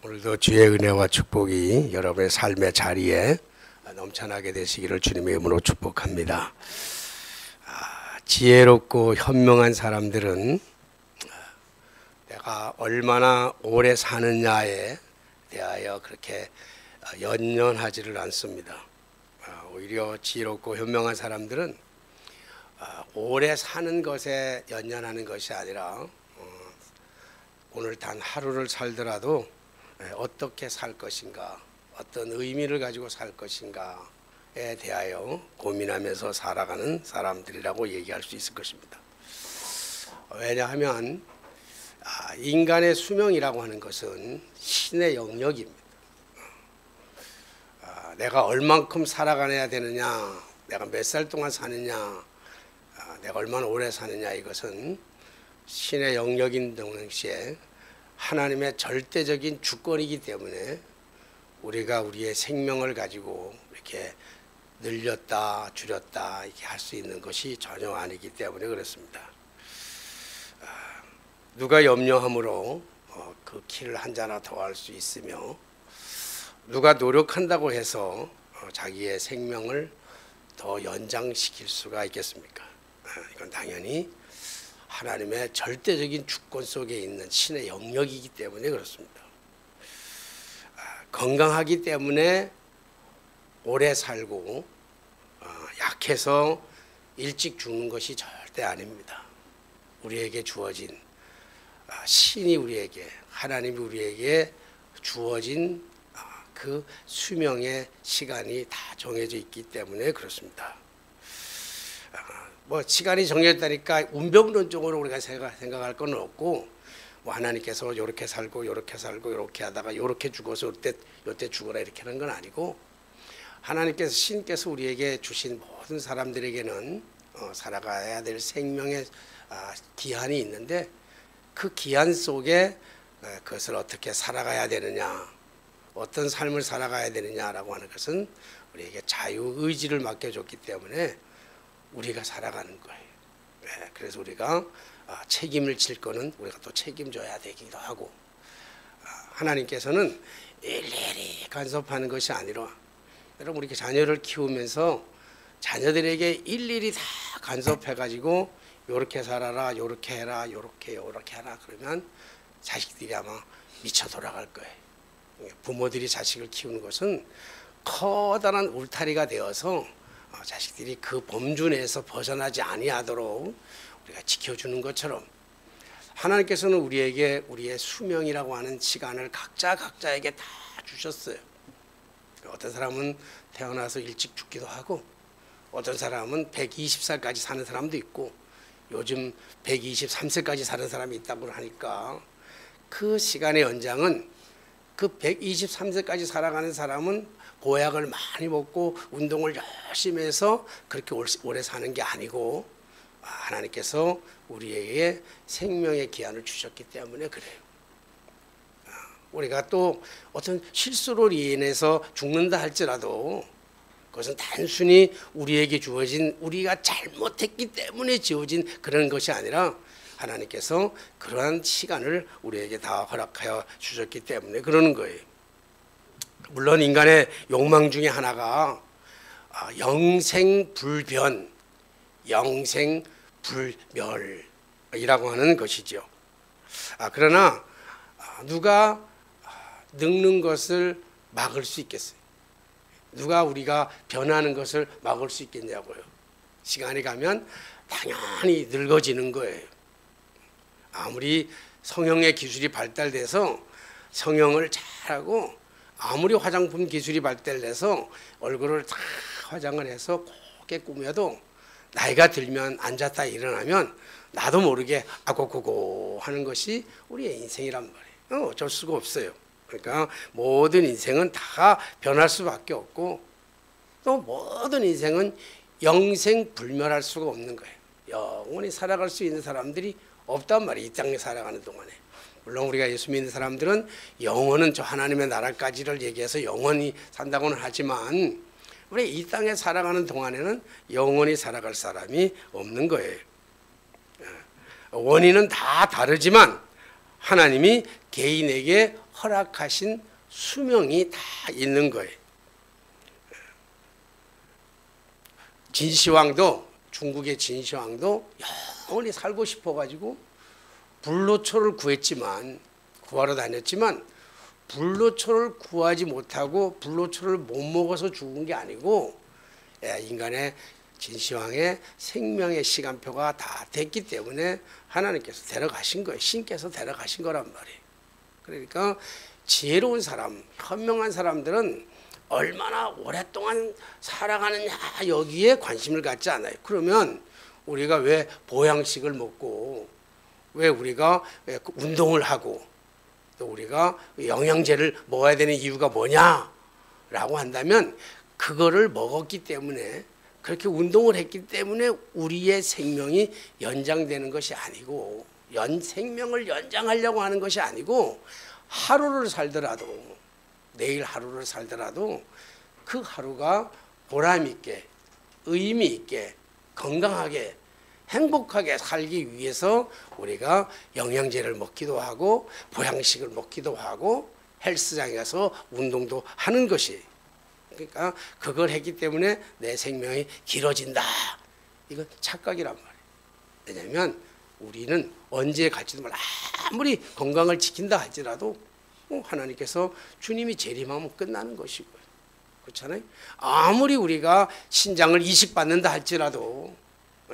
오늘도 주의 은혜와 축복이 여러분의 삶의 자리에 넘쳐나게 되시기를 주님의 이름으로 축복합니다. 지혜롭고 현명한 사람들은 내가 얼마나 오래 사느냐에 대하여 그렇게 연연하지를 않습니다. 오히려 지혜롭고 현명한 사람들은 오래 사는 것에 연연하는 것이 아니라 오늘 단 하루를 살더라도 어떻게 살 것인가, 어떤 의미를 가지고 살 것인가에 대하여 고민하면서 살아가는 사람들이라고 얘기할 수 있을 것입니다. 왜냐하면 인간의 수명이라고 하는 것은 신의 영역입니다. 내가 얼만큼 살아가야 되느냐, 내가 몇 살 동안 사느냐, 내가 얼마나 오래 사느냐, 이것은 신의 영역인 동시에 하나님의 절대적인 주권이기 때문에 우리가 우리의 생명을 가지고 이렇게 늘렸다 줄였다 이렇게 할 수 있는 것이 전혀 아니기 때문에 그렇습니다. 누가 염려함으로 그 키를 한자나 더 할 수 있으며, 누가 노력한다고 해서 자기의 생명을 더 연장시킬 수가 있겠습니까? 이건 당연히 하나님의 절대적인 주권 속에 있는 신의 영역이기 때문에 그렇습니다. 건강하기 때문에 오래 살고 약해서 일찍 죽는 것이 절대 아닙니다. 우리에게 주어진 신이 우리에게, 하나님이 우리에게 주어진 그 수명의 시간이 다 정해져 있기 때문에 그렇습니다. 시간이 정해졌다니까 운명론적으로 우리가 생각할 건 없고, 하나님께서 이렇게 살고 이렇게 살고 이렇게 하다가 이렇게 죽어서 이때 죽어라 이렇게 하는 건 아니고, 하나님께서 신께서 우리에게 주신 모든 사람들에게는 살아가야 될 생명의 기한이 있는데, 그 기한 속에 그것을 어떻게 살아가야 되느냐, 어떤 삶을 살아가야 되느냐라고 하는 것은 우리에게 자유의지를 맡겨줬기 때문에 우리가 살아가는 거예요. 그래서 우리가 책임을 질 거는 우리가 또 책임져야 되기도 하고, 하나님께서는 일일이 간섭하는 것이 아니라, 여러분 우리 자녀를 키우면서 자녀들에게 일일이 다 간섭해가지고 요렇게 살아라, 요렇게 해라, 요렇게 하라 그러면 자식들이 아마 미쳐 돌아갈 거예요. 부모들이 자식을 키우는 것은 커다란 울타리가 되어서 자식들이 그 범주 내에서 벗어나지 아니하도록 우리가 지켜주는 것처럼, 하나님께서는 우리에게 우리의 수명이라고 하는 시간을 각자에게 다 주셨어요. 어떤 사람은 태어나서 일찍 죽기도 하고, 어떤 사람은 120살까지 사는 사람도 있고, 요즘 123세까지 사는 사람이 있다고 하니까, 그 시간의 연장은 그 123세까지 살아가는 사람은 보약을 많이 먹고 운동을 열심히 해서 그렇게 오래 사는 게 아니고, 하나님께서 우리에게 생명의 기한을 주셨기 때문에 그래요. 우리가 또 어떤 실수로 인해서 죽는다 할지라도 그것은 단순히 우리에게 주어진, 우리가 잘못했기 때문에 지어진 그런 것이 아니라 하나님께서 그러한 시간을 우리에게 다 허락하여 주셨기 때문에 그러는 거예요. 물론 인간의 욕망 중에 하나가 영생불변, 영생불멸이라고 하는 것이죠. 그러나 누가 늙는 것을 막을 수 있겠어요? 누가 우리가 변하는 것을 막을 수 있겠냐고요. 시간이 가면 당연히 늙어지는 거예요. 아무리 성형의 기술이 발달돼서 성형을 잘하고, 아무리 화장품 기술이 발달돼서 얼굴을 다 화장을 해서 곱게 꾸며도 나이가 들면 앉았다 일어나면 나도 모르게 아고고고 하는 것이 우리의 인생이란 말이에요. 어쩔 수가 없어요. 그러니까 모든 인생은 다 변할 수밖에 없고, 또 모든 인생은 영생불멸할 수가 없는 거예요. 영원히 살아갈 수 있는 사람들이 없단 말이에요. 이 땅에 살아가는 동안에. 물론 우리가 예수 믿는 사람들은 영원은 저 하나님의 나라까지를 얘기해서 영원히 산다고는 하지만, 우리 이 땅에 살아가는 동안에는 영원히 살아갈 사람이 없는 거예요. 원인은 다 다르지만 하나님이 개인에게 허락하신 수명이 다 있는 거예요. 진시황도, 중국의 진시황도 영원히 살고 싶어가지고 불로초를 구하러 다녔지만 불로초를 구하지 못하고 불로초를 못 먹어서 죽은 게 아니고 인간의 진시황의 생명의 시간표가 다 됐기 때문에 하나님께서 데려가신 거예요. 신께서 데려가신 거란 말이에요. 그러니까 지혜로운 사람, 현명한 사람들은 얼마나 오랫동안 살아가느냐 여기에 관심을 갖지 않아요. 그러면 우리가 왜 보양식을 먹고 왜 우리가 운동을 하고 또 우리가 영양제를 먹어야 되는 이유가 뭐냐라고 한다면 그거를 먹었기 때문에 그렇게 운동을 했기 때문에 우리의 생명이 연장되는 것이 아니고 생명을 연장하려고 하는 것이 아니고 하루를 살더라도 내일 하루를 살더라도 그 하루가 보람 있게 의미 있게 건강하게 행복하게 살기 위해서 우리가 영양제를 먹기도 하고 보양식을 먹기도 하고 헬스장에 가서 운동도 하는 것이 그러니까 그걸 했기 때문에 내 생명이 길어진다. 이건 착각이란 말이에요. 왜냐하면 우리는 언제 갈지도 몰라. 아무리 건강을 지킨다 할지라도 하나님께서 주님이 재림하면 끝나는 것이고요. 그렇잖아요. 아무리 우리가 신장을 이식받는다 할지라도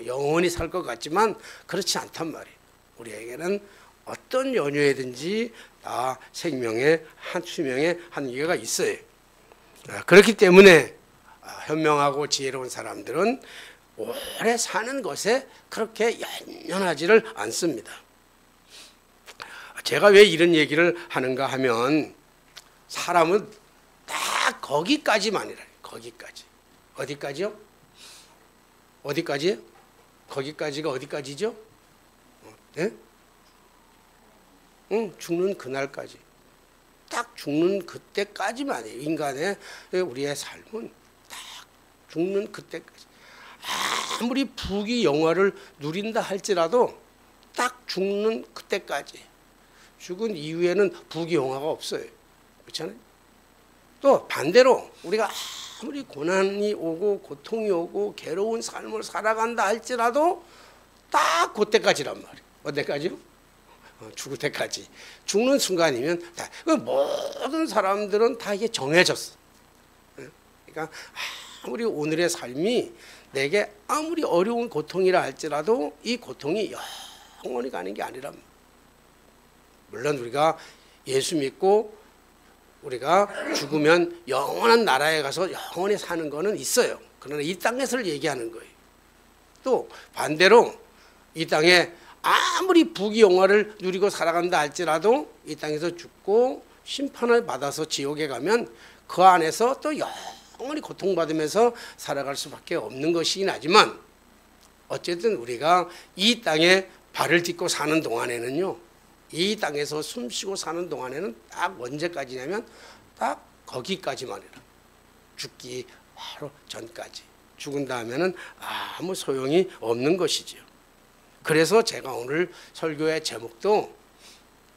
영원히 살 것 같지만 그렇지 않단 말이에요. 우리에게는 어떤 연유에든지 다 생명의 수명의 한계가 있어요. 그렇기 때문에 현명하고 지혜로운 사람들은 오래 사는 것에 그렇게 연연하지를 않습니다. 제가 왜 이런 얘기를 하는가 하면 사람은 딱 거기까지만이라. 거기까지. 어디까지요? 어디까지요? 거기까지가 어디까지죠? 네? 죽는 그날까지. 딱 죽는 그때까지만이에요. 인간의 우리의 삶은 딱 죽는 그때까지. 아무리 부귀 영화를 누린다 할지라도 딱 죽는 그때까지. 죽은 이후에는 부귀 영화가 없어요. 그렇잖아요. 또 반대로 우리가 아무리 고난이 오고 고통이 오고 괴로운 삶을 살아간다 할지라도 딱 그때까지란 말이에요. 어디까지요? 죽을 때까지. 죽는 순간이면 다 모든 사람들은 다 이게 정해졌어. 그러니까 아무리 오늘의 삶이 내게 아무리 어려운 고통이라 할지라도 이 고통이 영원히 가는 게 아니란 말이에요. 물론 우리가 예수 믿고 우리가 죽으면 영원한 나라에 가서 영원히 사는 거는 있어요. 그러나 이 땅에서를 얘기하는 거예요. 또 반대로 이 땅에 아무리 부귀 영화를 누리고 살아간다 할지라도 이 땅에서 죽고 심판을 받아서 지옥에 가면 그 안에서 또 영원히 고통받으면서 살아갈 수밖에 없는 것이긴 하지만 어쨌든 우리가 이 땅에 발을 딛고 사는 동안에는요, 이 땅에서 숨쉬고 사는 동안에는 딱 언제까지냐면 딱 거기까지만이라. 죽기 바로 전까지. 죽은 다음에는 아무 소용이 없는 것이죠. 그래서 제가 오늘 설교의 제목도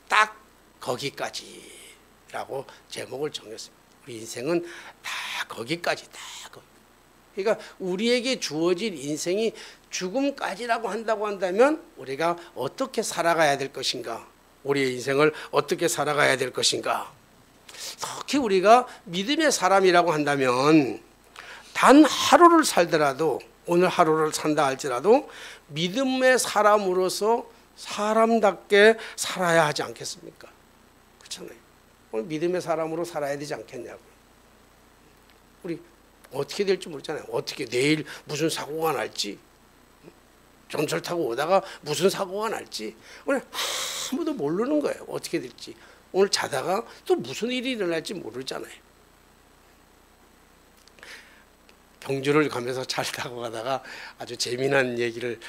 딱 거기까지라고 제목을 정했습니다. 우리 인생은 다 거기까지, 다 거기. 그러니까 우리에게 주어진 인생이 죽음까지라고 한다고 한다면 우리가 어떻게 살아가야 될 것인가? 우리의 인생을 어떻게 살아가야 될 것인가? 특히 우리가 믿음의 사람이라고 한다면 단 하루를 살더라도 오늘 하루를 산다 할지라도 믿음의 사람으로서 사람답게 살아야 하지 않겠습니까? 그렇잖아요. 오늘 믿음의 사람으로 살아야 되지 않겠냐고요. 우리 어떻게 될지 모르잖아요. 어떻게 내일 무슨 사고가 날지, 전철 타고 오다가 무슨 사고가 날지 오늘 아무도 모르는 거예요. 어떻게 될지. 오늘 자다가 또 무슨 일이 일어날지 모르잖아요. 경주를 가면서 잘 타고 가다가 아주 재미난 얘기를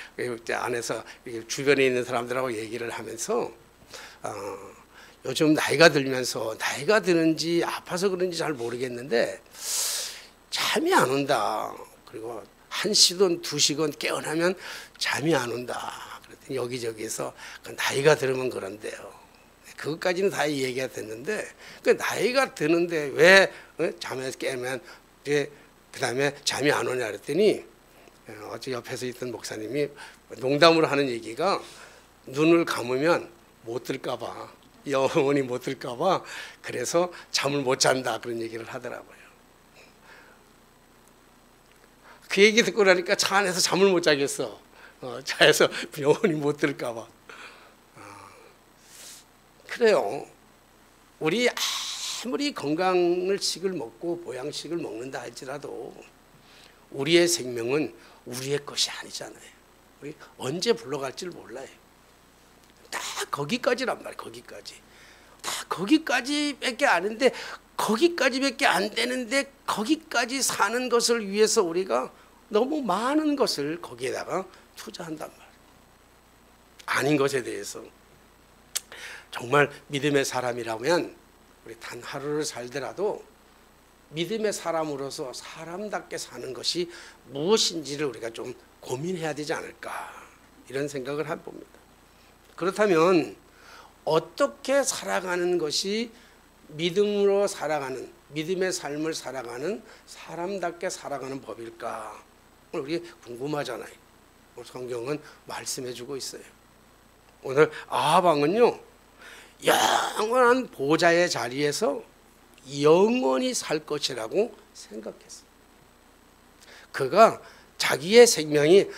안에서 주변에 있는 사람들하고 얘기를 하면서 요즘 나이가 들면서 나이가 드는지 아파서 그런지 잘 모르겠는데 잠이 안 온다. 그리고 1시든 2시건 깨어나면 잠이 안 온다. 그랬더니 여기저기서 나이가 들으면 그런데요. 그것까지는 다 얘기가 됐는데 그 나이가 드는데 왜 잠에서 깨면 그 다음에 잠이 안 오냐 그랬더니 어제 옆에서 있던 목사님이 농담으로 하는 얘기가 눈을 감으면 못 들까 봐, 영원히 못 들까 봐 그래서 잠을 못 잔다 그런 얘기를 하더라고요. 그 얘기 듣고 나니까 차 안에서 잠을 못 자겠어. 차에서 영원히 못 들까 봐. 그래요. 우리 아무리 건강식을 먹고 보양식을 먹는다 할지라도 우리의 생명은 우리의 것이 아니잖아요. 우리 언제 불러갈지를 몰라요. 다 거기까지란 말이에요. 거기까지. 다 거기까지밖에 아는데 거기까지밖에 안 되는데 거기까지 사는 것을 위해서 우리가 너무 많은 것을 거기에다가 투자한단 말이에요. 아닌 것에 대해서. 정말 믿음의 사람이라면 우리 단 하루를 살더라도 믿음의 사람으로서 사람답게 사는 것이 무엇인지를 우리가 좀 고민해야 되지 않을까 이런 생각을 해봅니다. 그렇다면 어떻게 살아가는 것이 믿음으로 살아가는 믿음의 삶을 살아가는 사람답게 살아가는 법일까? 우리 궁금하잖아요. 성경은 말씀해주고 있어요. 오늘 아하방은요 영원한 보좌의 자리에서 영원히 살 것이라고 생각했어요. 그가 자기의 생명이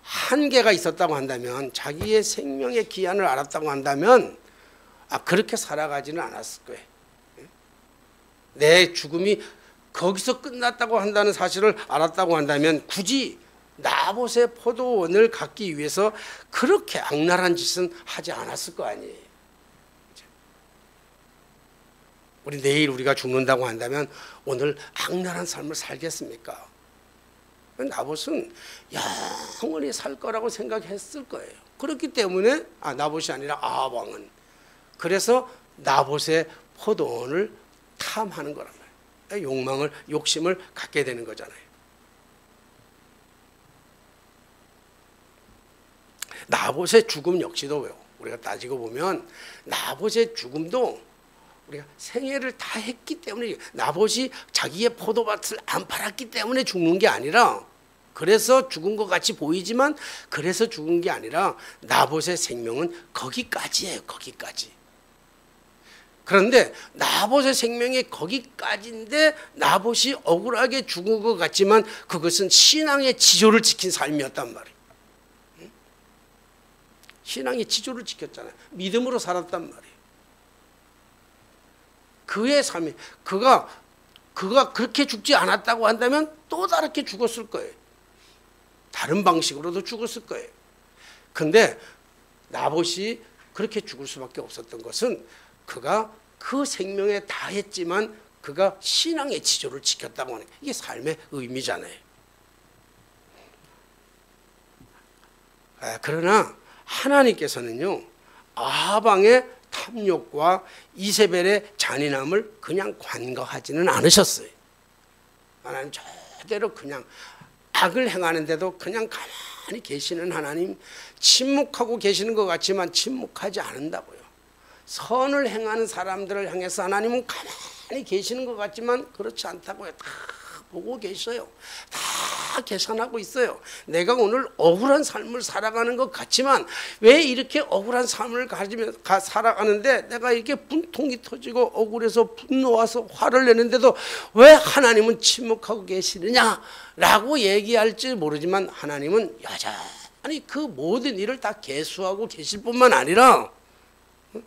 한계가 있었다고 한다면 자기의 생명의 기한을 알았다고 한다면 그렇게 살아가지는 않았을 거예요. 내 죽음이 거기서 끝났다고 한다는 사실을 알았다고 한다면 굳이 나봇의 포도원을 갖기 위해서 그렇게 악랄한 짓은 하지 않았을 거 아니에요. 우리 내일 우리가 죽는다고 한다면 오늘 악랄한 삶을 살겠습니까? 나봇은 영원히 살 거라고 생각했을 거예요. 그렇기 때문에 나봇이 아니라 아하방은 그래서 나봇의 포도원을 탐하는 거란 말이에요. 욕심을 갖게 되는 거잖아요. 나봇의 죽음 역시도 우리가 따지고 보면 나봇의 죽음도 우리가 생애를 다 했기 때문에 나봇이 자기의 포도밭을 안 팔았기 때문에 죽는 게 아니라 그래서 죽은 것 같이 보이지만 그래서 죽은 게 아니라 나봇의 생명은 거기까지예요. 거기까지. 그런데 나봇의 생명이 거기까지인데 나봇이 억울하게 죽은 것 같지만 그것은 신앙의 지조를 지킨 삶이었단 말이에요. 신앙의 지조를 지켰잖아요. 믿음으로 살았단 말이에요. 그의 삶이 그가 그렇게 죽지 않았다고 한다면 또 다르게 죽었을 거예요. 다른 방식으로도 죽었을 거예요. 근데 나봇이 그렇게 죽을 수밖에 없었던 것은 그가 그 생명에 다했지만 그가 신앙의 지조를 지켰다고 하는 게 이게 삶의 의미잖아요. 그러나 하나님께서는요 아하방의 탐욕과 이세벨의 잔인함을 그냥 관거하지는 않으셨어요. 하나님 저대로 그냥 악을 행하는데도 그냥 가만히 계시는 하나님, 침묵하고 계시는 것 같지만 침묵하지 않는다고요. 선을 행하는 사람들을 향해서 하나님은 가만히 계시는 것 같지만 그렇지 않다고요. 다 보고 계셔요. 다 계산하고 있어요. 내가 오늘 억울한 삶을 살아가는 것 같지만 왜 이렇게 억울한 삶을 살아가는데 내가 이렇게 분통이 터지고 억울해서 분노와서 화를 내는데도 왜 하나님은 침묵하고 계시느냐라고 얘기할지 모르지만 하나님은 여전히 그 모든 일을 다 계수하고 계실 뿐만 아니라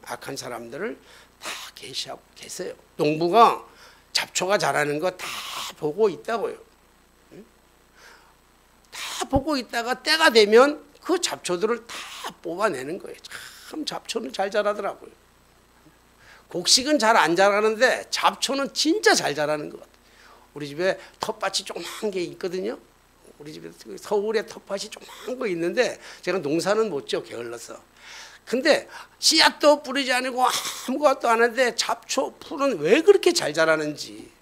악한 사람들을 다 계시하고 계세요. 농부가 잡초가 자라는 거 다 보고 있다고요. 다 보고 있다가 때가 되면 그 잡초들을 다 뽑아내는 거예요. 참 잡초는 잘 자라더라고요. 곡식은 잘 안 자라는데 잡초는 진짜 잘 자라는 것 같아요. 우리 집에 텃밭이 조그만 게 있거든요. 우리 집에 서울에 텃밭이 조그만 거 있는데 제가 농사는 못 지어 게을러서. 근데 씨앗도 뿌리지 않고 아무것도 안 하는데 잡초 풀은 왜 그렇게 잘 자라는지.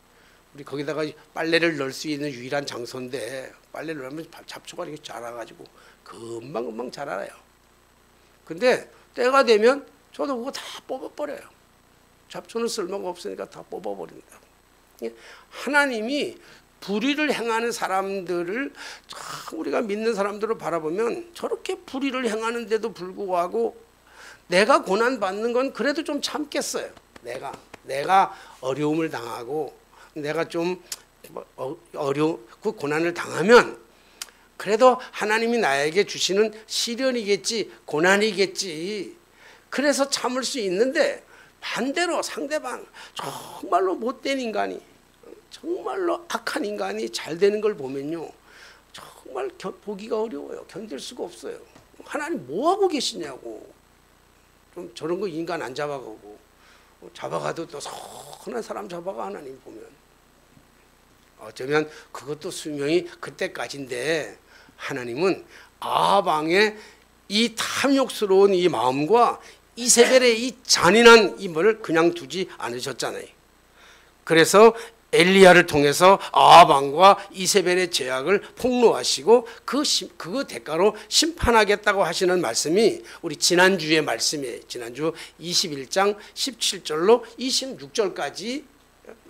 우리 거기다가 빨래를 넣을 수 있는 유일한 장소인데 빨래를 넣으면 잡초가 이렇게 자라가지고 금방금방 자라요. 근데 때가 되면 저도 그거 다 뽑아버려요. 잡초는 쓸모가 없으니까 다 뽑아버린다. 하나님이 불의를 행하는 사람들을 우리가 믿는 사람들을 바라보면 저렇게 불의를 행하는데도 불구하고 내가 고난 받는 건 그래도 좀 참겠어요. 내가 어려움을 당하고 내가 좀 그 고난을 당하면 그래도 하나님이 나에게 주시는 시련이겠지, 고난이겠지. 그래서 참을 수 있는데 반대로 상대방 정말로 못된 인간이, 정말로 악한 인간이 잘 되는 걸 보면요, 정말 보기가 어려워요. 견딜 수가 없어요. 하나님 뭐 하고 계시냐고. 좀 저런 거 인간 안 잡아가고, 잡아가도 또 선한 사람 잡아가. 하나님 보면 어쩌면 그것도 수명이 그때까지인데, 하나님은 아합 왕의 이 탐욕스러운 이 마음과 이세벨의 이 잔인한 임을 그냥 두지 않으셨잖아요. 그래서 엘리야를 통해서 아합 왕과 이세벨의 죄악을 폭로하시고 그 대가로 심판하겠다고 하시는 말씀이 우리 지난주의 말씀이에요. 지난주 21장 17절로 26절까지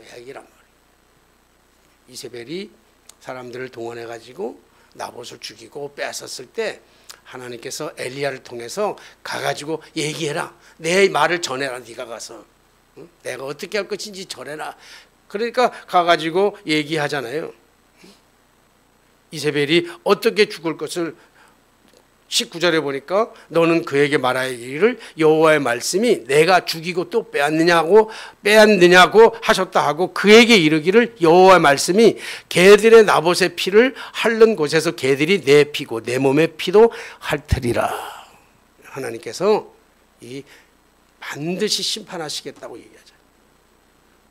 이야기란 말이에요. 이세벨이 사람들을 동원해 가지고 나봇을 죽이고 뺏었을 때 하나님께서 엘리야를 통해서 가가지고 얘기해라. 내 말을 전해라. 네가 가서 내가 어떻게 할 것인지 전해라. 그러니까 가가지고 얘기하잖아요. 이세벨이 어떻게 죽을 것을 19절에 보니까 너는 그에게 말하여 이르기를 여호와의 말씀이 내가 죽이고 또 빼앗느냐고 하셨다 하고 그에게 이르기를 여호와의 말씀이 개들의 나봇의 피를 핥는 곳에서 개들이 내 피고 내 몸의 피도 핥으리라. 하나님께서 이 반드시 심판하시겠다고 얘기하죠.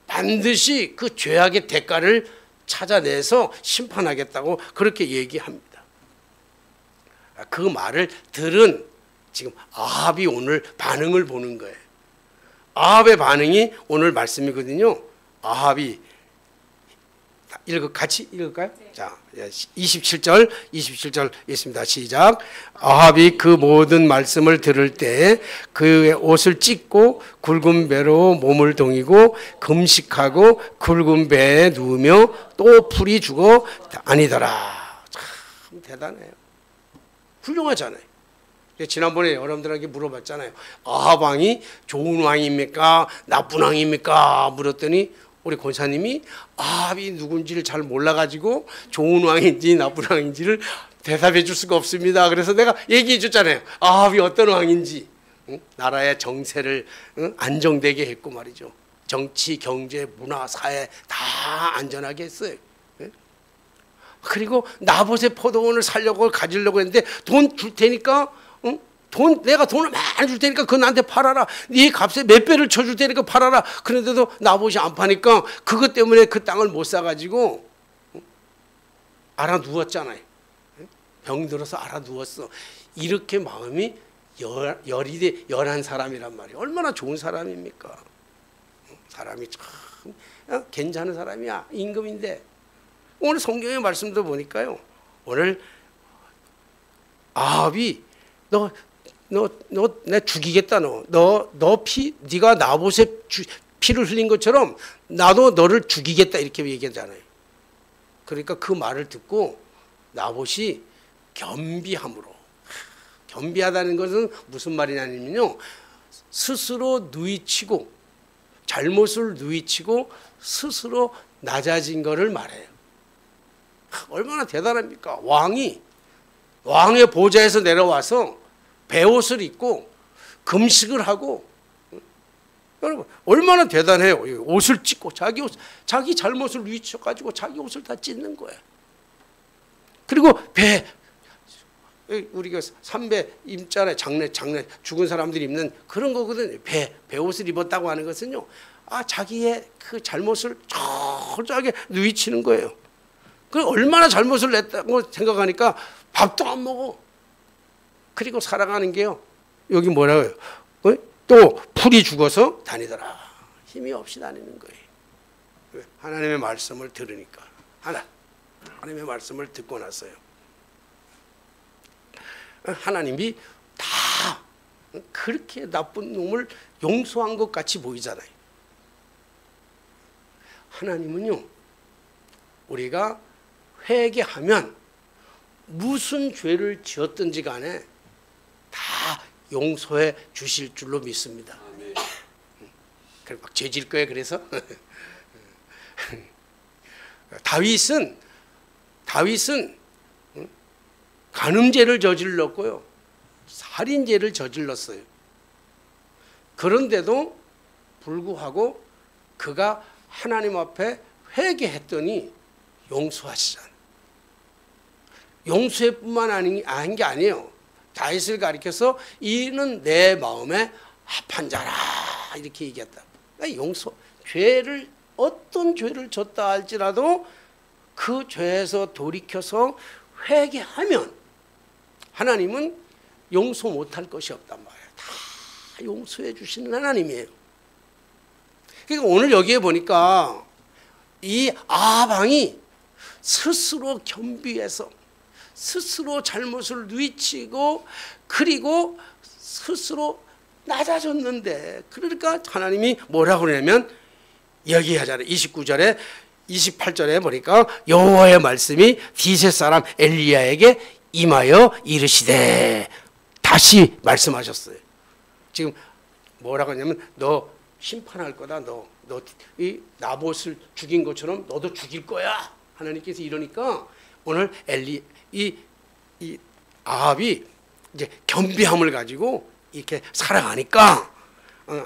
반드시 그 죄악의 대가를 찾아내서 심판하겠다고 그렇게 얘기합니다. 그 말을 들은 지금 아합이 오늘 반응을 보는 거예요. 아합의 반응이 오늘 말씀이거든요. 아합이 같이 읽을까요? 네. 자, 27절 있습니다. 시작. 아합이 그 모든 말씀을 들을 때 그의 옷을 찢고 굵은 배로 몸을 동이고 금식하고 굵은 배에 누우며 또 풀이 죽어 아니더라. 참 대단해요. 훌륭하잖아요. 지난번에 여러분들에게 물어봤잖아요. 아합 왕이 좋은 왕입니까? 나쁜 왕입니까? 물었더니 우리 권사님이 아합이 누군지를 잘 몰라가지고 좋은 왕인지 나쁜 왕인지를 대답해 줄 수가 없습니다. 그래서 내가 얘기해 줬잖아요. 아합이 어떤 왕인지. 나라의 정세를 안정되게 했고 말이죠. 정치, 경제, 문화, 사회 다 안전하게 했어요. 그리고 나봇의 포도원을 살려고 가지려고 했는데 돈 줄 테니까 내가 돈을 많이 줄 테니까 그거 나한테 팔아라. 네 값에 몇 배를 쳐줄 테니까 팔아라. 그런데도 나봇이 안 파니까 그것 때문에 그 땅을 못 사가지고 알아 누웠잖아요. 병들어서 알아 누웠어. 이렇게 마음이 열한 사람이란 말이에요. 얼마나 좋은 사람입니까? 사람이 참 괜찮은 사람이야. 임금인데. 오늘 성경의 말씀도 보니까요. 오늘 아합이 너 내 죽이겠다. 네가 나봇의 피를 흘린 것처럼 나도 너를 죽이겠다 이렇게 얘기하잖아요. 그러니까 그 말을 듣고 나봇이 겸비하다는 것은 무슨 말이냐면요, 스스로 누이치고 잘못을 누이치고 스스로 낮아진 것을 말해요. 얼마나 대단합니까? 왕의 보좌에서 내려와서 베옷을 입고 금식을 하고, 여러분 얼마나 대단해요. 옷을 찢고 자기 잘못을 누이쳐가지고 자기 옷을 다 찢는 거예요. 그리고 우리가 삼배 입잖아요. 장례 죽은 사람들이 입는 그런 거거든요. 베옷을 입었다고 하는 것은요, 자기의 그 잘못을 철저하게 누이치는 거예요. 그 얼마나 잘못을 냈다고 생각하니까 밥도 안 먹어. 그리고 살아가는 게요, 여기 뭐라고요? 또 풀이 죽어서 다니더라. 힘이 없이 다니는 거예요. 하나님의 말씀을 들으니까. 하나님의 말씀을 듣고 나서요, 하나님이 다 그렇게 나쁜 놈을 용서한 것 같이 보이잖아요. 하나님은요, 우리가 회개하면 무슨 죄를 지었든지 간에 다 용서해 주실 줄로 믿습니다. 그래 막 죄질 거예요. 그래서 다윗은 간음죄를 저질렀고요, 살인죄를 저질렀어요. 그런데도 불구하고 그가 하나님 앞에 회개했더니 용서하시잖아요. 용서뿐만 아닌 게 아니에요. 다윗을 가리켜서 이는 내 마음에 합한 자라 이렇게 얘기했다. 그러니까 용서, 죄를 어떤 죄를 졌다 할지라도 그 죄에서 돌이켜서 회개하면 하나님은 용서 못할 것이 없단 말이에요. 다 용서해 주시는 하나님이에요. 그러니까 오늘 여기에 보니까 이 아방이 스스로 겸비해서 스스로 잘못을 뉘치고 그리고 스스로 낮아졌는데, 그러니까 하나님이 뭐라고 그러냐면 여기 하잖아요. 29절에 28절에 보니까 여호와의 말씀이 디셋 사람 엘리야에게 임하여 이르시되, 다시 말씀하셨어요. 지금 뭐라고 하냐면 너 심판할 거다. 너 이 나봇을 죽인 것처럼 너도 죽일 거야. 하나님께서 이러니까 오늘 이 아합이 이제 겸비함을 가지고 이렇게 살아가니까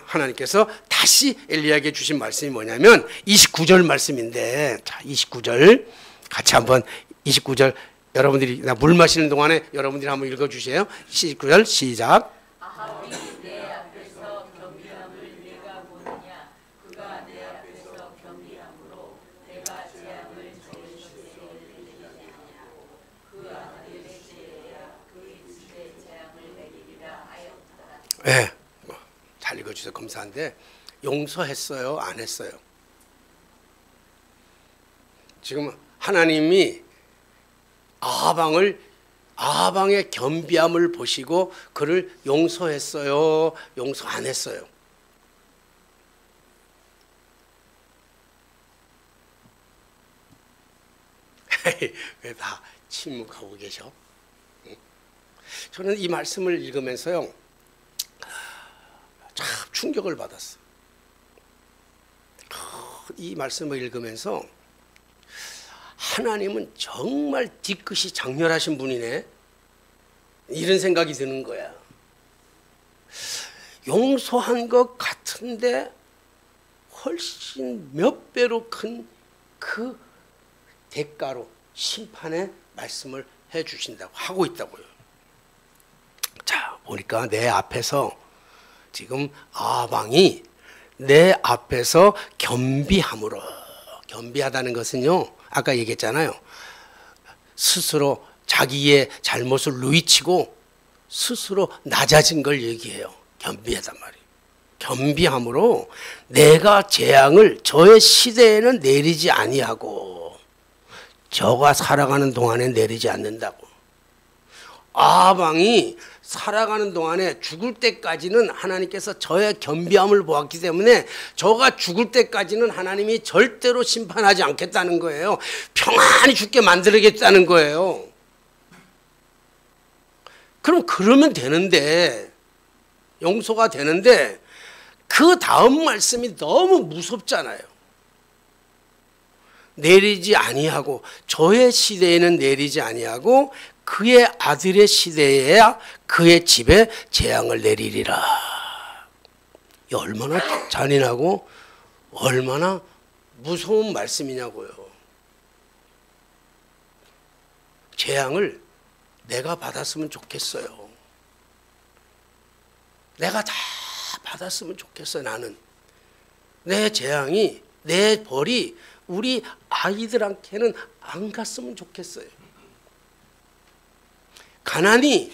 하나님께서 다시 엘리야에게 주신 말씀이 뭐냐면 29절 말씀인데, 자 29절 같이 한번 29절 여러분들이 나 물 마시는 동안에 여러분들이 한번 읽어주세요. 29절 시작. 아합이 내 앞에서 겸비함을 내가 보느냐? 그가 내 앞에서 겸비함으로 내가 재앙을 저희 집에 내리느냐? 그 아들의 죄야 그의 집에 재앙을 내리리라 하였다. 네, 잘 읽어주셔서 감사한데 용서했어요, 안 했어요? 지금 하나님이 아방의 겸비함을 보시고 그를 용서했어요, 용서 안 했어요? 왜 다 침묵하고 계셔? 저는 이 말씀을 읽으면서요 참 충격을 받았어요. 이 말씀을 읽으면서 하나님은 정말 뒤끝이 장렬하신 분이네, 이런 생각이 드는 거야. 용서한 것 같은데 훨씬 몇 배로 큰 그 대가로 심판의 말씀을 해 주신다고 하고 있다고요. 자, 보니까 내 앞에서 지금 아방이 내 앞에서 겸비함으로, 겸비하다는 것은요 아까 얘기했잖아요. 스스로 자기의 잘못을 누이치고 스스로 낮아진 걸 얘기해요. 겸비하단 말이에요. 겸비함으로 내가 재앙을 저의 시대에는 내리지 아니하고 저가 살아가는 동안에 내리지 않는다고. 아방이 살아가는 동안에 죽을 때까지는 하나님께서 저의 겸비함을 보았기 때문에 저가 죽을 때까지는 하나님이 절대로 심판하지 않겠다는 거예요. 평안히 죽게 만들겠다는 거예요. 그럼 그러면 되는데, 용서가 되는데 그 다음 말씀이 너무 무섭잖아요. 내리지 아니하고 저의 시대에는 내리지 아니하고 그의 아들의 시대에야 그의 집에 재앙을 내리리라. 이 얼마나 잔인하고 얼마나 무서운 말씀이냐고요. 재앙을 내가 받았으면 좋겠어요. 내가 다 받았으면 좋겠어요. 나는 내 재앙이, 내 벌이 우리 아이들한테는 안 갔으면 좋겠어요. 가난이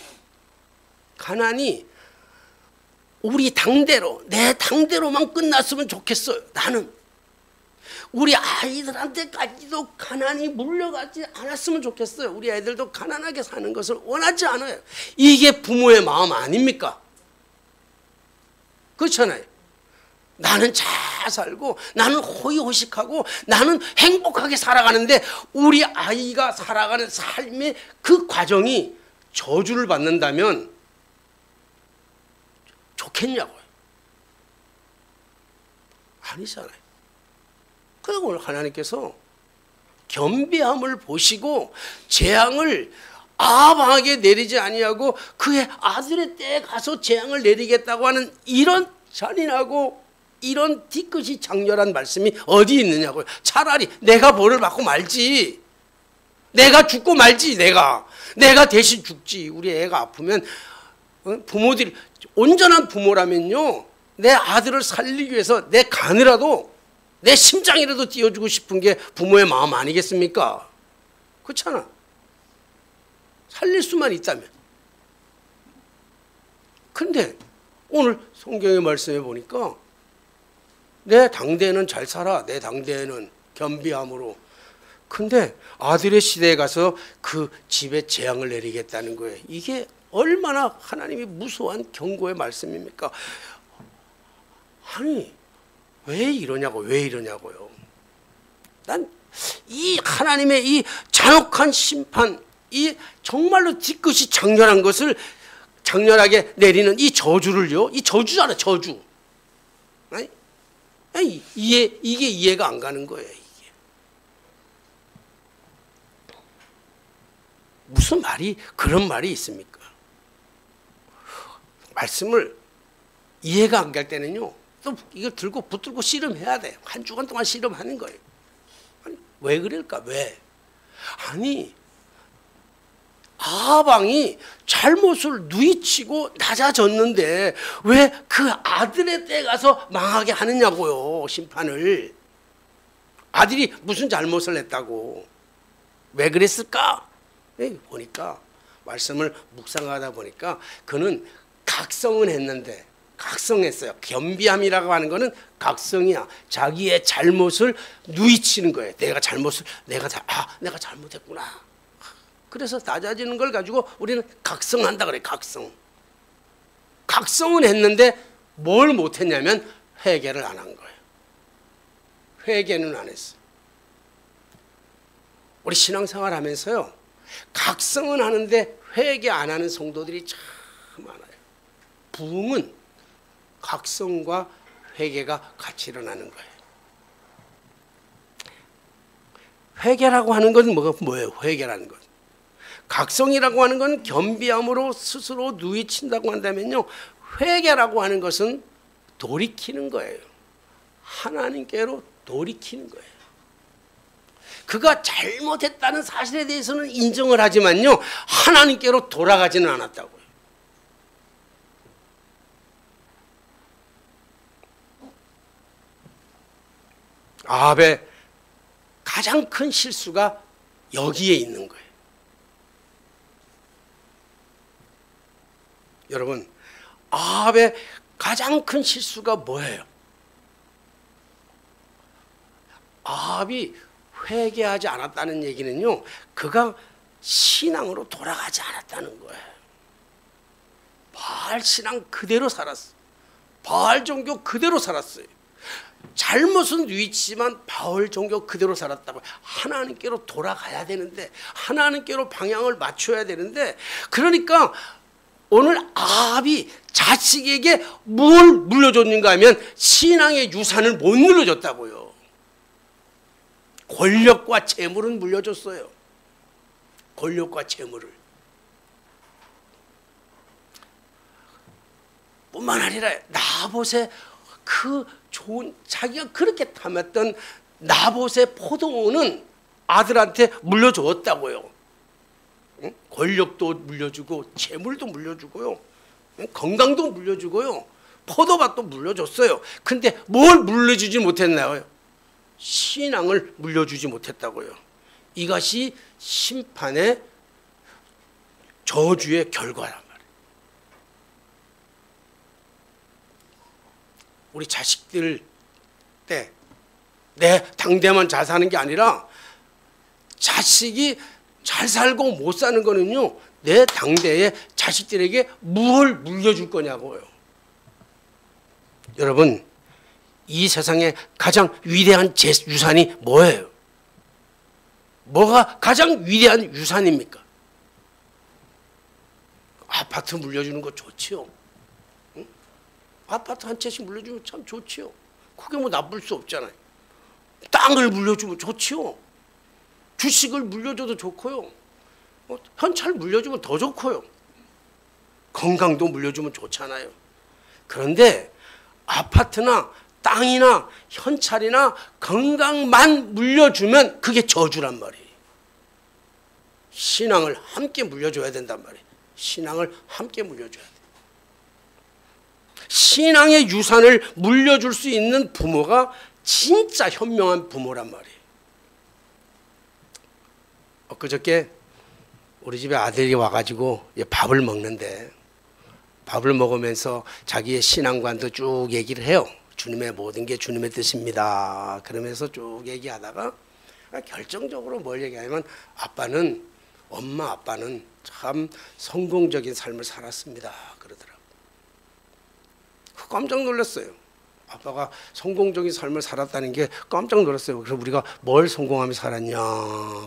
우리 당대로, 내 당대로만 끝났으면 좋겠어요. 나는 우리 아이들한테까지도 가난이 물려가지 않았으면 좋겠어요. 우리 아이들도 가난하게 사는 것을 원하지 않아요. 이게 부모의 마음 아닙니까? 그렇잖아요. 나는 잘 살고 나는 호의호식하고 나는 행복하게 살아가는데 우리 아이가 살아가는 삶의 그 과정이 저주를 받는다면 좋겠냐고요. 아니잖아요. 그리고 오늘 하나님께서 겸비함을 보시고 재앙을 아방하게 내리지 아니하고 그의 아들의 때에 가서 재앙을 내리겠다고 하는 이런 잔인하고 이런 뒤끝이 장렬한 말씀이 어디 있느냐고요. 차라리 내가 벌을 받고 말지. 내가 죽고 말지. 내가 대신 죽지. 우리 애가 아프면 부모들이 온전한 부모라면요, 내 아들을 살리기 위해서 내 간이라도 내 심장이라도 띄워주고 싶은 게 부모의 마음 아니겠습니까? 그렇잖아. 살릴 수만 있다면. 근데 오늘 성경의 말씀에 보니까 내 당대에는 잘 살아. 내 당대에는 겸비함으로. 근데 아들의 시대에 가서 그 집에 재앙을 내리겠다는 거예요. 이게 얼마나 하나님이 무서운 경고의 말씀입니까? 아니, 왜 이러냐고요. 난 이 하나님의 이 잔혹한 심판, 이 정말로 뒤끝이 장렬한 것을 장렬하게 내리는 이 저주를요, 이 저주잖아, 저주. 아니, 이게 이해가 안 가는 거예요, 이게. 무슨 말이, 그런 말이 있습니까? 말씀을 이해가 안 갈 때는요, 또 이걸 들고 붙들고 씨름해야 돼. 한 주간 동안 씨름하는 거예요. 아니, 왜 그럴까? 왜? 아니, 아방이 잘못을 누이치고 낮아졌는데 왜 그 아들의 때에 가서 망하게 하느냐고요, 심판을. 아들이 무슨 잘못을 했다고. 왜 그랬을까? 보니까 말씀을 묵상하다 보니까 그는 각성은 했는데, 각성했어요. 겸비함이라고 하는 거는 각성이야. 자기의 잘못을 누이치는 거예요. 내가 잘못했구나. 그래서 낮아지는 걸 가지고 우리는 각성한다 그래. 각성은 했는데 뭘 못했냐면 회개를 안 한 거예요. 회개는 안 했어요. 우리 신앙생활 하면서요, 각성은 하는데 회개 안 하는 성도들이 참 많아요. 부흥은 각성과 회개가 같이 일어나는 거예요. 회개라고 하는 건 뭐예요? 회개라는 건. 각성이라고 하는 건 겸비함으로 스스로 누이친다고 한다면요, 회개라고 하는 것은 돌이키는 거예요. 하나님께로 돌이키는 거예요. 그가 잘못했다는 사실에 대해서는 인정을 하지만요, 하나님께로 돌아가지는 않았다고요. 아합의 가장 큰 실수가 여기에 있는 거예요. 여러분, 아합의 가장 큰 실수가 뭐예요? 아합이 회개하지 않았다는 얘기는요, 그가 신앙으로 돌아가지 않았다는 거예요. 바알 신앙 그대로 살았어요. 바알 종교 그대로 살았어요. 잘못은 누이치지만 바알 종교 그대로 살았다고. 하나님께로 돌아가야 되는데, 하나님께로 방향을 맞춰야 되는데, 그러니까 오늘 아합이 자식에게 뭘 물려줬는가 하면 신앙의 유산을 못 물려줬다고요. 권력과 재물은 물려줬어요. 권력과 재물을. 뿐만 아니라 나봇의 그 좋은, 자기가 그렇게 탐했던 나봇의 포도원은 아들한테 물려주었다고요. 권력도 물려주고 재물도 물려주고요, 건강도 물려주고요, 포도밭도 물려줬어요. 근데 뭘 물려주지 못했나요? 신앙을 물려주지 못했다고요. 이것이 심판의 저주의 결과란 말이에요. 우리 자식들 때 내 당대만 잘 사는 게 아니라 자식이 잘 살고 못 사는 거는요, 내 당대에 자식들에게 뭘 물려줄 거냐고요. 여러분, 이 세상에 가장 위대한 유산이 뭐예요? 뭐가 가장 위대한 유산입니까? 아파트 물려주는 거 좋지요. 응? 아파트 한 채씩 물려주면 참 좋지요. 그게 뭐 나쁠 수 없잖아요. 땅을 물려주면 좋지요. 주식을 물려줘도 좋고요. 현찰 물려주면 더 좋고요. 건강도 물려주면 좋잖아요. 그런데 아파트나 땅이나 현찰이나 건강만 물려주면 그게 저주란 말이에요. 신앙을 함께 물려줘야 된단 말이에요. 신앙을 함께 물려줘야 돼요. 신앙의 유산을 물려줄 수 있는 부모가 진짜 현명한 부모란 말이에요. 엊그저께 우리 집에 아들이 와가지고 밥을 먹는데, 밥을 먹으면서 자기의 신앙관도 쭉 얘기를 해요. 주님의 모든 게 주님의 뜻입니다. 그러면서 쭉 얘기하다가 결정적으로 뭘 얘기하냐면, 엄마 아빠는 참 성공적인 삶을 살았습니다. 그러더라고요. 깜짝 놀랐어요. 아빠가 성공적인 삶을 살았다는 게 깜짝 놀랐어요. 그래서 우리가 뭘 성공하며 살았냐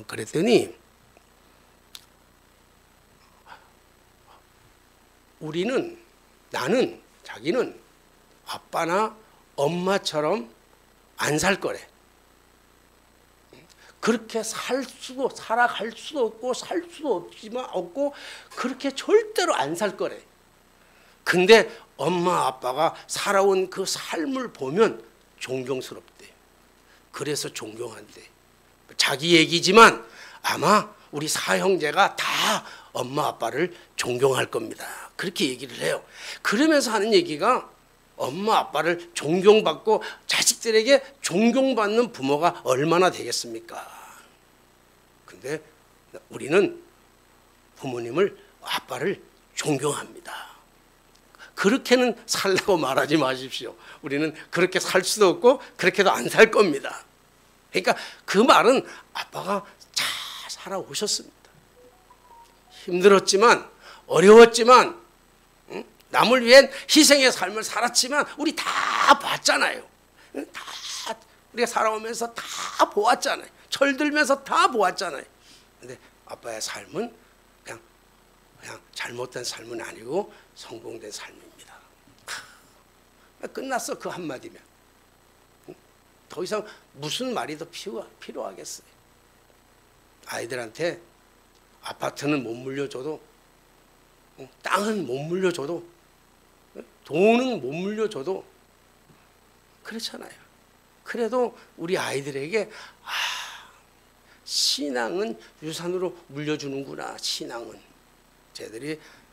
그랬더니, 자기는 아빠나 엄마처럼 안 살 거래. 그렇게 살아갈 수도 없고 살 수도 없고 그렇게 절대로 안 살 거래. 근데 엄마 아빠가 살아온 그 삶을 보면 존경스럽대. 그래서 존경한대. 자기 얘기지만 아마 우리 사형제가 다 엄마 아빠를 존경할 겁니다. 그렇게 얘기를 해요. 그러면서 하는 얘기가, 엄마 아빠를 존경받고 자식들에게 존경받는 부모가 얼마나 되겠습니까? 근데 우리는 부모님을, 아빠를 존경합니다. 그렇게는 살라고 말하지 마십시오. 우리는 그렇게 살 수도 없고 그렇게도 안 살 겁니다. 그러니까 그 말은 아빠가 잘 살아오셨습니다. 힘들었지만, 어려웠지만, 남을 위한 희생의 삶을 살았지만 우리 다 봤잖아요. 다 우리가 살아오면서 다 보았잖아요. 철들면서 다 보았잖아요. 근데 아빠의 삶은 그냥 잘못된 삶은 아니고 성공된 삶입니다. 끝났어, 그 한마디면. 더 이상 무슨 말이 더 필요하겠어요. 아이들한테 아파트는 못 물려줘도, 땅은 못 물려줘도, 돈은 못 물려줘도 그렇잖아요. 그래도 우리 아이들에게 신앙은 유산으로 물려주는구나.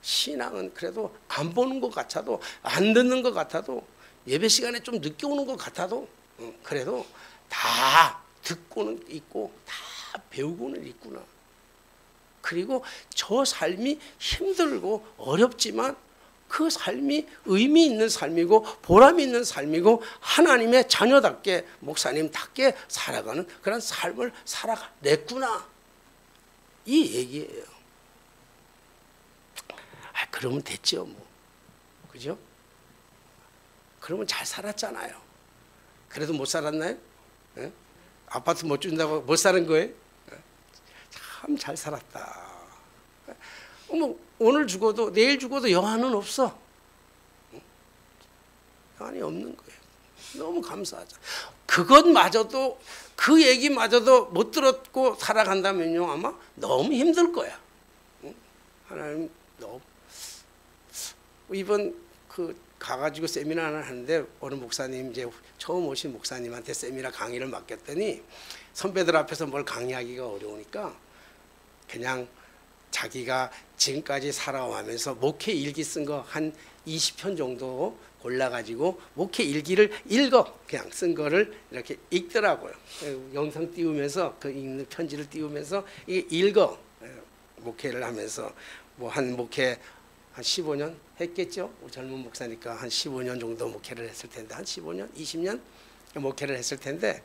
신앙은 그래도 안 보는 것 같아도, 안 듣는 것 같아도, 예배 시간에 좀 늦게 오는 것 같아도 그래도 다 듣고는 있고 다 배우고는 있구나. 그리고 저 삶이 힘들고 어렵지만 그 삶이 의미 있는 삶이고 보람이 있는 삶이고 하나님의 자녀답게, 목사님답게 살아가는 그런 삶을 살아냈구나, 이 얘기예요. 그러면 됐죠, 뭐. 그죠? 그러면 잘 살았잖아요. 그래도 못 살았나요? 예? 아파트 못 준다고 못 사는 거예요? 참 잘 살았다. 오늘 죽어도 내일 죽어도 영안은 없어. 영안이 없는 거예요. 너무 감사하죠. 그것마저도, 그 얘기마저도 못 들었고 살아간다면요, 아마 너무 힘들 거야. 하나님, 이번 가가지고 세미나를 하는데 어느 목사님, 이제 처음 오신 목사님한테 세미나 강의를 맡겼더니 선배들 앞에서 뭘 강의하기가 어려우니까 그냥 자기가 지금까지 살아가면서 목회 일기 쓴 거 한 20편 정도 골라가지고 목회 일기를 그냥 쓴 거를 이렇게 읽더라고요. 영상 띄우면서, 그 읽는 편지를 띄우면서 읽어. 목회를 하면서 한 목회 한 15년 했겠죠. 젊은 목사니까 한 15년 정도 목회를 했을 텐데, 한 15년, 20년 목회를 했을 텐데,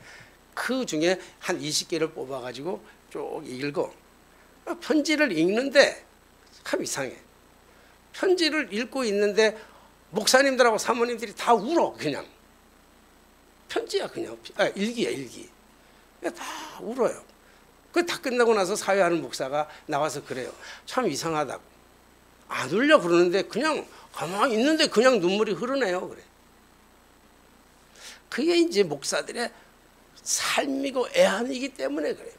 그 중에 한 20개를 뽑아가지고 쭉 읽어. 편지를 읽는데 참 이상해. 편지를 읽고 있는데 목사님들하고 사모님들이 다 울어. 그냥 편지야, 그냥 일기야, 일기. 다 울어요. 그 다 끝나고 나서 사회하는 목사가 나와서 그래요. 참 이상하다고. 안 울려 그러는데 그냥 가만히 있는데 그냥 눈물이 흐르네요. 그래. 그게 이제 목사들의 삶이고 애환이기 때문에 그래요.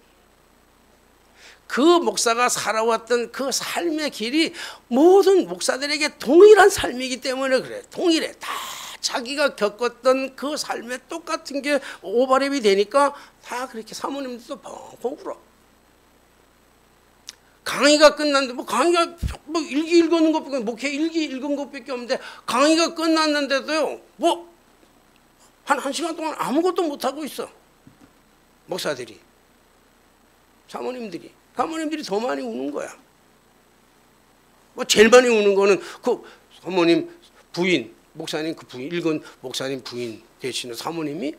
그 목사가 살아왔던 그 삶의 길이 모든 목사들에게 동일한 삶이기 때문에 그래. 동일해. 다 자기가 겪었던 그 삶에 똑같은 게 오버랩이 되니까 다 그렇게 사모님들도 펑펑 울어. 강의가 끝났는데 뭐 강의가 뭐 일기 읽는 것밖에, 목회 일기 읽은 것밖에 없는데 강의가 끝났는데도요 뭐 한 시간 동안 아무것도 못 하고 있어. 목사들이, 사모님들이 더 많이 우는 거야. 뭐 제일 많이 우는 거는 그 사모님 부인, 목사님 그 부인, 읽은 목사님 부인 되시는 사모님이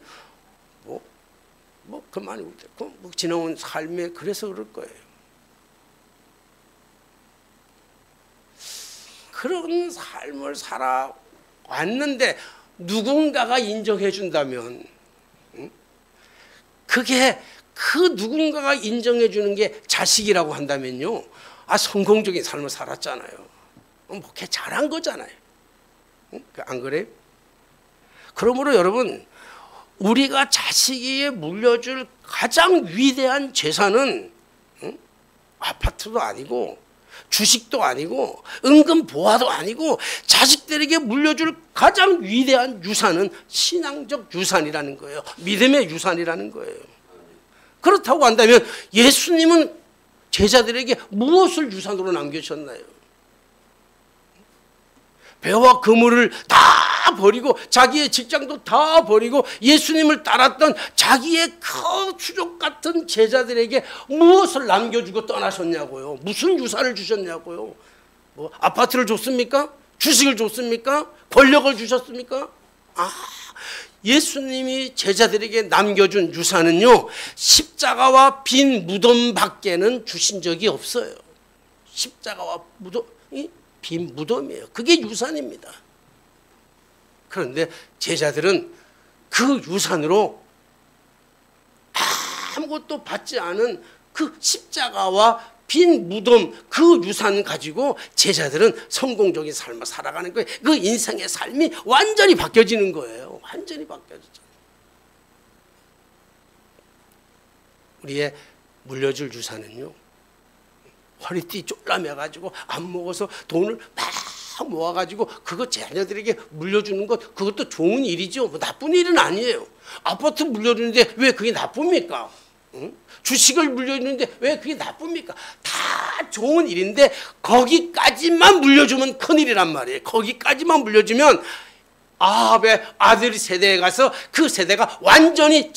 그 많이 울 때, 뭐 지나온 삶에 그래서 그럴 거예요. 그런 삶을 살아왔는데 누군가가 인정해 준다면, 그게 그 누군가가 인정해 주는 게 자식이라고 한다면요, 성공적인 삶을 살았잖아요. 목회 잘한 거잖아요. 안 그래요? 그러므로 여러분, 우리가 자식에게 물려줄 가장 위대한 재산은 아파트도 아니고 주식도 아니고 은근 보화도 아니고, 자식들에게 물려줄 가장 위대한 유산은 신앙적 유산이라는 거예요. 믿음의 유산이라는 거예요. 그렇다고 한다면 예수님은 제자들에게 무엇을 유산으로 남겨주셨나요? 배와 그물을 다 버리고 자기의 직장도 다 버리고 예수님을 따랐던 자기의 그 추족 같은 제자들에게 무엇을 남겨주고 떠나셨냐고요. 무슨 유산을 주셨냐고요. 뭐 아파트를 줬습니까? 주식을 줬습니까? 권력을 주셨습니까? 예수님이 제자들에게 남겨준 유산은요, 십자가와 빈 무덤밖에는 주신 적이 없어요. 십자가와 무덤이 빈 무덤이에요. 그게 유산입니다. 그런데 제자들은 그 유산으로 아무것도 받지 않은 그 십자가와 빈 무덤, 그 유산 가지고 제자들은 성공적인 삶을 살아가는 거예요. 그 인생의 삶이 완전히 바뀌어지는 거예요. 완전히 바뀌어지죠. 우리의 물려줄 유산은요, 허리띠 쫄라매가지고 안 먹어서 돈을 막 모아가지고 그거 자녀들에게 물려주는 것, 그것도 좋은 일이죠. 뭐 나쁜 일은 아니에요. 아파트 물려주는데 왜 그게 나쁩니까? 응? 주식을 물려주는데 왜 그게 나쁩니까? 다 좋은 일인데 거기까지만 물려주면 큰일이란 말이에요. 거기까지만 물려주면 아합의 아들 세대에 가서 그 세대가 완전히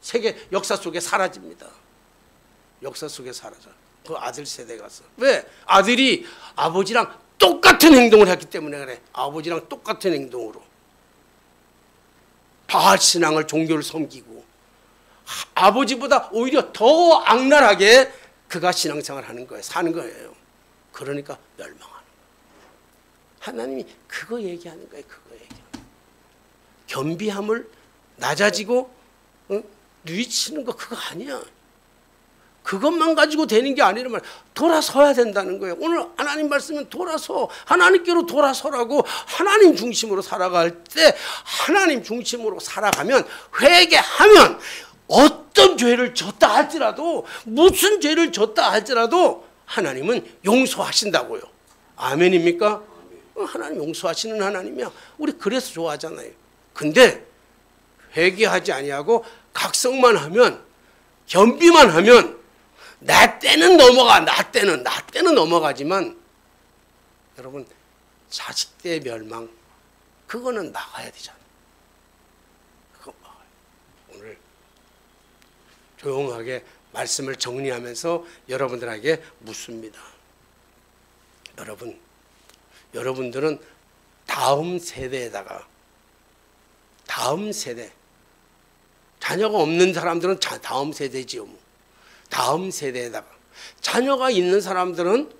세계 역사 속에 사라집니다. 역사 속에 사라져. 그 아들 세대 가서. 왜? 아들이 아버지랑 똑같은 행동을 했기 때문에 그래. 아버지랑 똑같은 행동으로 바알 신앙을, 종교를 섬기고 아버지보다 오히려 더 악랄하게 그가 신앙생활을 하는 거예요. 사는 거예요. 그러니까 멸망하는 거예요. 하나님이 그거 얘기하는 거예요. 그거 얘기하는 거예요. 겸비함을, 낮아지고 누이치는 거 그거 아니야. 그것만 가지고 되는 게 아니란 말이야. 돌아서야 된다는 거예요. 오늘 하나님 말씀은 돌아서, 하나님께로 돌아서라고. 하나님 중심으로 살아갈 때, 하나님 중심으로 살아가면, 회개하면 어떤 죄를 졌다 할지라도, 무슨 죄를 졌다 할지라도 하나님은 용서하신다고요. 아멘입니까? 하나님 용서하시는 하나님이야. 우리 그래서 좋아하잖아요. 근데 회개하지 아니하고 각성만 하면, 겸비만 하면 나 때는 넘어가. 나 때는 넘어가지만 여러분, 자식 때의 멸망, 그거는 막아야 되잖아요. 그거 막아요. 오늘 조용하게 말씀을 정리하면서 여러분들에게 묻습니다. 여러분들은 다음 세대에다가, 다음 세대, 자녀가 없는 사람들은 다음 세대지요. 뭐. 다음 세대에다가, 자녀가 있는 사람들은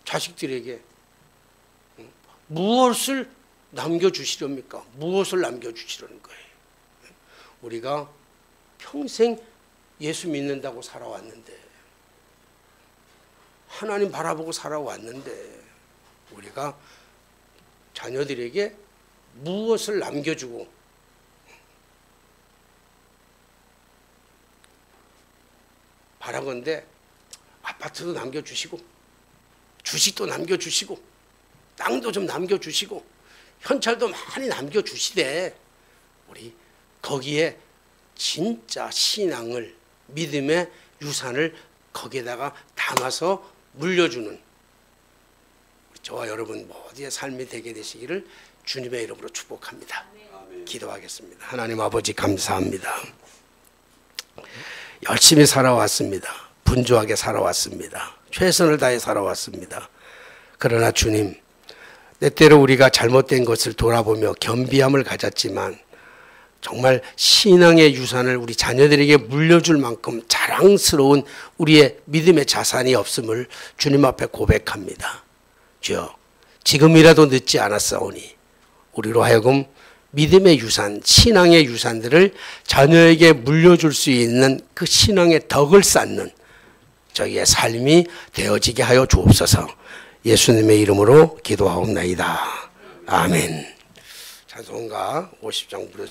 자식들에게 무엇을 남겨주시렵니까? 무엇을 남겨주시려는 거예요? 우리가 평생 예수 믿는다고 살아왔는데, 하나님 바라보고 살아왔는데, 우리가 자녀들에게 무엇을 남겨주고, 바라건대 아파트도 남겨주시고, 주식도 남겨주시고, 땅도 좀 남겨주시고, 현찰도 많이 남겨주시되, 우리 거기에 진짜 신앙을, 믿음의 유산을 거기에다가 담아서 물려주는 저와 여러분 모두의 삶이 되게 되시기를 주님의 이름으로 축복합니다. 기도하겠습니다. 하나님 아버지 감사합니다. 열심히 살아왔습니다. 분주하게 살아왔습니다. 최선을 다해 살아왔습니다. 그러나 주님, 때때로 우리가 잘못된 것을 돌아보며 겸비함을 가졌지만 정말 신앙의 유산을 우리 자녀들에게 물려줄 만큼 자랑스러운 우리의 믿음의 자산이 없음을 주님 앞에 고백합니다. 주여, 지금이라도 늦지 않았사오니 우리로 하여금 믿음의 유산, 신앙의 유산들을 자녀에게 물려줄 수 있는 그 신앙의 덕을 쌓는 저희의 삶이 되어지게 하여 주옵소서. 예수님의 이름으로 기도하옵나이다. 아멘. 찬송가 50장 부르